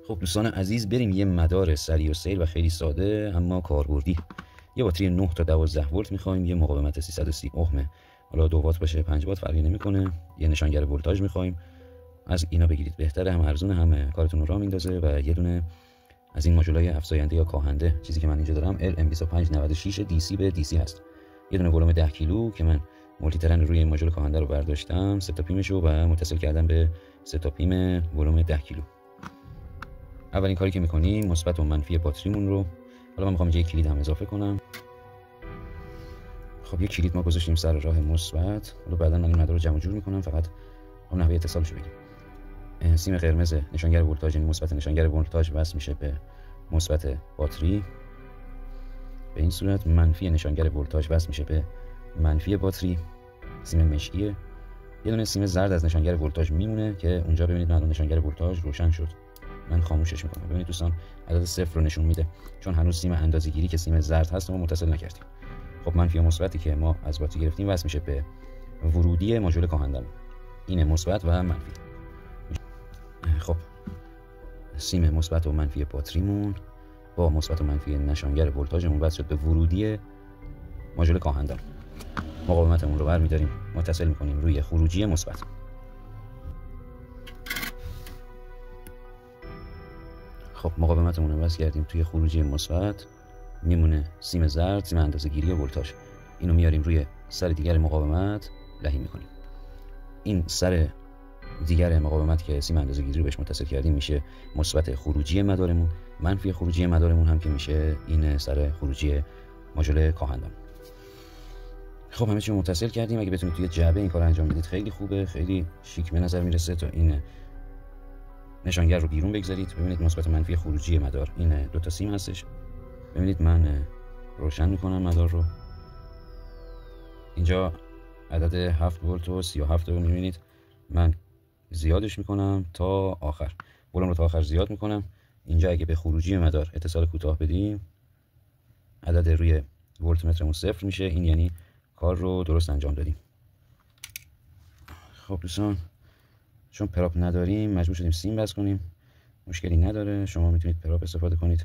خب دوستان عزیز، بریم یه مدار سریع و سیر و خیلی ساده اما کاربردی. یه باتری 9 تا 12 ولت می‌خوایم، یه مقاومت 330 اوم، حالا 2 وات باشه 5 وات فرقی نمی‌کنه، یه نشانگر ولتاژ می‌خوایم. از اینا بگیرید بهتره، هم ارزونه هم کارتون رو راه میندازه. و یه دونه از این ماژولای افزاینده یا کاهنده، چیزی که من اینجا دارم LM2596 DC به DC هست. یه دونه ولوم 10 کیلو که من مولتی ترن روی این ماژول کاهنده رو برداشتم، سه تا پیمشو و متصل کردم به سه تا پیم ولوم 10 کیلو. اولین کاری که میکنیم مثبت و منفی باتریمون رو، حالا من میخوام اینجا یک کلید هم اضافه کنم. خب یک کلید ما گذاشتیم سر راه مثبت، حالا بعدا من این مدار رو جمع جور میکنم، فقط هم نحوه اتصالش رو بگیم. سیم قرمز نشانگر ولتاژ، یعنی مثبت نشانگر ولتاژ وصل میشه به مثبت باتری به این صورت، منفی نشانگر ولتاژ وصل میشه به منفی باتری. سیم مشکیه. یه دونه سیم زرد از نشانگر ولتاژ میمونه که اونجا ببینید من نشانگر ولتاژ روشن شد، من خاموشش میکنم. ببینید دوستان عدد 0 رو نشون میده، چون هنوز سیم اندازه‌گیری که سیم زرد هست ما متصل نکردیم. خب منفی و مثبتی که ما از باتری گرفتیم وصل میشه به ورودی ماژول کاهندمون، اینه مثبت و منفی. خب سیم مثبت و منفی باتریمون با مثبت و منفی نشانگر ولتاژمون وصل شد به ورودی ماژول کاهندمون. مقاومتمون رو برمی‌داریم متصل میکنیم روی خروجی مثبت. خب مقاومتمون رو وصل کردیم توی خروجی مثبت، میمونه سیم زرد، سیم اندازه‌گیری ولتاژ. اینو میاریم روی سر دیگر مقاومت لحیم میکنیم. این سر دیگر مقاومت که سیم اندازه‌گیری رو بهش متصل کردیم میشه مثبت خروجی مدارمون، منفی خروجی مدارمون هم که میشه این سر خروجی ماژول کاهندمون. خب همه چی رو متصل کردیم. اگه بتونید توی جعبه این کار انجام بدید خیلی خوبه، خیلی شیک به نظر میرسه. تا این نشانگر رو بیرون بگذارید، ببینید مثبت و منفی خروجی مدار این دو تا سیم هستش. ببینید من روشن میکنم مدار رو، اینجا عدد 7 ولت و 37 رو میبینید. من زیادش میکنم تا آخر، ولوم رو تا آخر زیاد میکنم. اینجا اگه به خروجی مدار اتصال کوتاه بدیم عدد روی ولت مترمون 0 میشه، این یعنی کار رو درست انجام دادیم. خب دوستان چون پراپ نداریم مجبور شدیم سیم بس کنیم، مشکلی نداره، شما میتونید پراپ استفاده کنید.